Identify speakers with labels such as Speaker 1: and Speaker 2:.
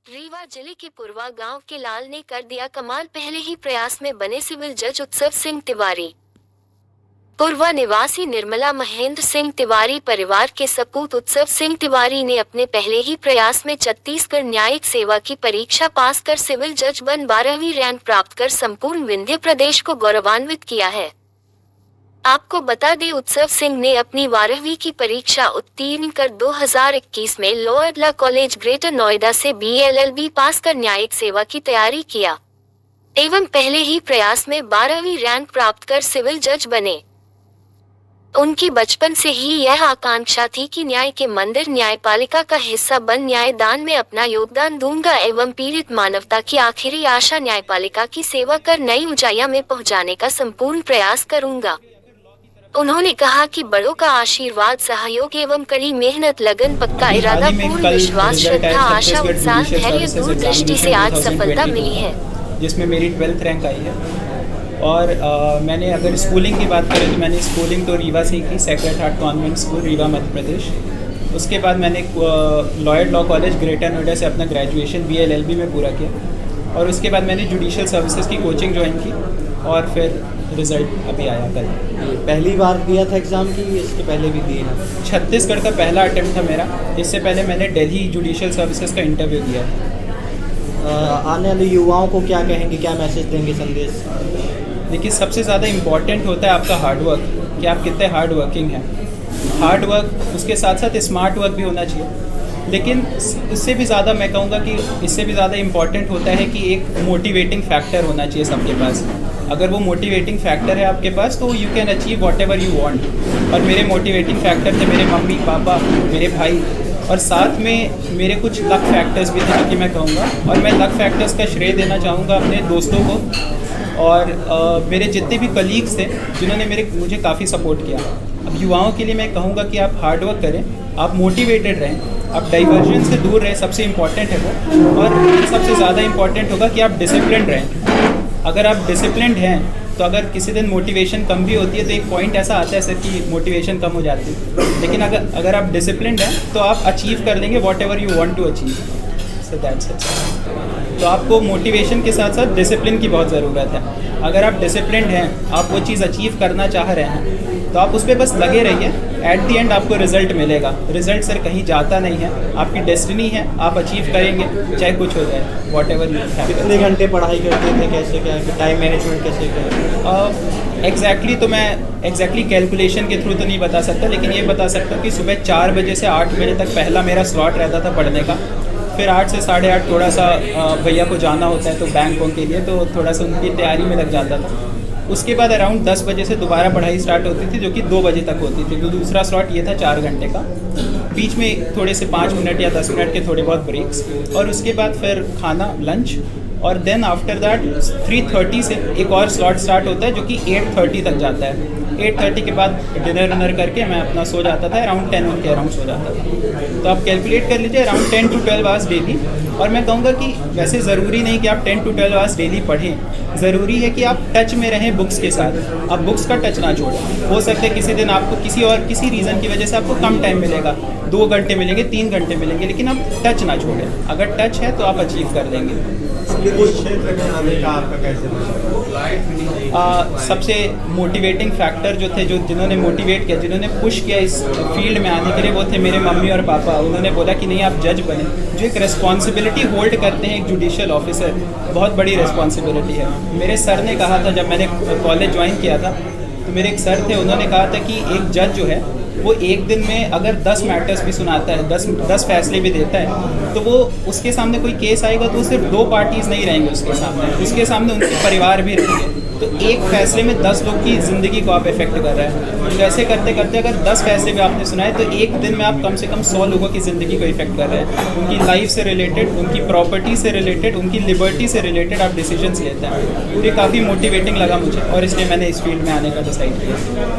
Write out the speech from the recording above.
Speaker 1: रीवा जिले के पुरवा गांव के लाल ने कर दिया कमाल, पहले ही प्रयास में बने सिविल जज उत्सव सिंह तिवारी। पुरवा निवासी निर्मला महेंद्र सिंह तिवारी परिवार के सपूत उत्सव सिंह तिवारी ने अपने पहले ही प्रयास में छत्तीसगढ़ न्यायिक सेवा की परीक्षा पास कर सिविल जज बन 12वीं रैंक प्राप्त कर संपूर्ण विंध्य प्रदेश को गौरवान्वित किया है। आपको बता दें, उत्सव सिंह ने अपनी 12वीं की परीक्षा उत्तीर्ण कर 2021 में lower law college greater Noida से BLLB पास कर न्यायिक सेवा की तैयारी किया एवं पहले ही प्रयास में 12वीं रैंक प्राप्त कर सिविल जज बने। उनकी बचपन से ही यह आकांक्षा थी कि न्याय के मंदिर न्यायपालिका का हिस्सा बन न्यायदान में अपना योगदान दूंगा एवं पीड़ित मानवता की आखिरी आशा न्यायपालिका की सेवा कर नई ऊंचाइयों में पहुंचाने का संपूर्ण प्रयास करूंगा। उन्होंने कहा कि बड़ों का आशीर्वाद, सहयोग एवं कड़ी मेहनत, लगन, पक्का इरादा, पूर्ण विश्वास, श्रद्धा, आशा, उत्साह, धैर्य, दूरदृष्टि से आज सफलता मिली है,
Speaker 2: जिसमें मेरी 12th रैंक आई है। और मैंने अगर स्कूलिंग की बात करें तो मैंने स्कूलिंग तो रीवा से की, sacred heart convent school Rewa Madhya Pradesh. उसके बाद मैंने Lloyd law college greater Noida से अपना ग्रेजुएशन BLLB में पूरा किया और उसके बाद मैंने जुडिशियल सर्विसेज की कोचिंग ज्वाइन की और फिर रिज़ल्ट अभी आया कल।
Speaker 3: पहली बार दिया था एग्ज़ाम की इसके पहले भी दिए हैं?
Speaker 2: छत्तीसगढ़ का पहला अटेम्प्ट था मेरा। इससे पहले मैंने दिल्ली जुडिशियल सर्विसेज का इंटरव्यू दिया था।
Speaker 3: आने वाले युवाओं को क्या कहेंगे, क्या मैसेज देंगे, संदेश?
Speaker 2: देखिए, सबसे ज़्यादा इम्पॉर्टेंट होता है आपका हार्ड वर्क, कि आप कितने हार्ड वर्किंग हैं। हार्ड वर्क, उसके साथ साथ स्मार्ट वर्क भी होना चाहिए। लेकिन इससे भी ज़्यादा मैं कहूँगा कि इससे भी ज़्यादा इम्पॉर्टेंट होता है कि एक मोटिवेटिंग फैक्टर होना चाहिए सबके पास। अगर वो मोटिवेटिंग फैक्टर है आपके पास तो you can achieve what ever you want. और मेरे मोटिवेटिंग फैक्टर थे मेरे मम्मी पापा, मेरे भाई, और साथ में मेरे कुछ लक फैक्टर्स भी थे जो कि मैं कहूँगा। और मैं लक फैक्टर्स का श्रेय देना चाहूँगा अपने दोस्तों को और मेरे जितने भी कलीग्स थे जिन्होंने मुझे काफ़ी सपोर्ट किया। अब युवाओं के लिए मैं कहूँगा कि आप हार्ड वर्क करें, आप मोटिवेटेड रहें, आप डाइवर्जन से दूर रहें, सबसे इम्पॉर्टेंट है वो। और सबसे ज़्यादा इम्पॉर्टेंट होगा कि आप डिसिप्लिन रहें। अगर आप डिसिप्लिन्ड हैं तो अगर किसी दिन मोटिवेशन कम भी होती है तो एक पॉइंट ऐसा आता है सर कि मोटिवेशन कम हो जाती है, लेकिन अगर आप डिसिप्लिन्ड हैं तो आप अचीव कर लेंगे whatever you want to achieve. So that's it. तो आपको मोटिवेशन के साथ साथ डिसिप्लिन की बहुत ज़रूरत है। अगर आप डिसिप्लिन्ड हैं, आप वो चीज़ अचीव करना चाह रहे हैं तो आप उस पर बस लगे रहिए। एट दी एंड आपको रिजल्ट मिलेगा। रिजल्ट सर कहीं जाता नहीं है, आपकी डेस्टिनी है, आप अचीव करेंगे चाहे कुछ हो जाए, वॉट एवर यू।
Speaker 3: कितने घंटे पढ़ाई करते थे, कैसे क्या टाइम मैनेजमेंट कैसे करें?
Speaker 2: एग्जैक्टली तो मैं एग्जैक्टली कैलकुलेशन के थ्रू तो नहीं बता सकता, लेकिन ये बता सकता हूँ कि सुबह 4 बजे से 8 बजे तक पहला मेरा स्लॉट रहता था पढ़ने का। फिर 8 से 8:30 थोड़ा सा भैया को जाना होता है तो बैंकों के लिए, तो थोड़ा सा उनकी तैयारी में लग जाता था। उसके बाद अराउंड 10 बजे से दोबारा पढ़ाई स्टार्ट होती थी जो कि 2 बजे तक होती थी। तो दूसरा स्लॉट ये था 4 घंटे का, बीच में थोड़े से 5 मिनट या 10 मिनट के थोड़े बहुत ब्रेक्स, और उसके बाद फिर खाना, लंच, और देन आफ्टर दैट 3:30 से एक और स्लॉट स्टार्ट होता है जो कि 8:30 तक जाता है। 8:30 के बाद डिनर विनर करके मैं अपना सो जाता था, अराउंड 10 के अराउंड सो जाता था। तो आप कैलकुलेट कर लीजिए अराउंड 10 to 12 आवर्स डेली। और मैं कहूँगा कि वैसे ज़रूरी नहीं कि आप 10 to 12 आवर्स डेली पढ़ें, ज़रूरी है कि आप टच में रहें बुक्स के साथ। आप बुक्स का टच ना छोड़ें। हो सकता है किसी दिन आपको किसी रीज़न की वजह से आपको कम टाइम मिलेगा, 2 घंटे मिलेंगे, 3 घंटे मिलेंगे, लेकिन आप टच ना छोड़ें। अगर टच है तो आप अचीव कर लेंगे।
Speaker 3: क्षेत्र में आने का आपका कैसे?
Speaker 2: सबसे मोटिवेटिंग फैक्टर जो थे, जिन्होंने मोटिवेट किया, जिन्होंने पुश किया इस फील्ड में आने के लिए, वो थे मेरे मम्मी और पापा। उन्होंने बोला कि नहीं, आप जज बने। जो एक रिस्पॉन्सिबिलिटी होल्ड करते हैं एक जुडिशियल ऑफिसर, बहुत बड़ी रिस्पॉन्सिबिलिटी है। मेरे सर ने कहा था जब मैंने कॉलेज ज्वाइन किया था, तो मेरे एक सर थे, उन्होंने कहा था कि एक जज जो है वो एक दिन में अगर 10 मैटर्स भी सुनाता है, 10 फैसले भी देता है, तो वो उसके सामने कोई केस आएगा तो सिर्फ 2 पार्टीज़ नहीं रहेंगे उसके सामने उनके परिवार भी रहेंगे। तो एक फैसले में 10 लोग की ज़िंदगी को आप इफेक्ट कर रहे हैं। तो ऐसे करते करते अगर 10 फैसले भी आपने सुनाए तो एक दिन में आप कम से कम 100 लोगों की ज़िंदगी को इफेक्ट कर रहे हैं। उनकी लाइफ से रिलेटेड, उनकी प्रॉपर्टी से रिलेटेड, उनकी लिबर्टी से रिलेटेड आप डिसीजंस लेते हैं। ये काफ़ी मोटिवेटिंग लगा मुझे और इसलिए मैंने इस फील्ड में आने का डिसाइड किया।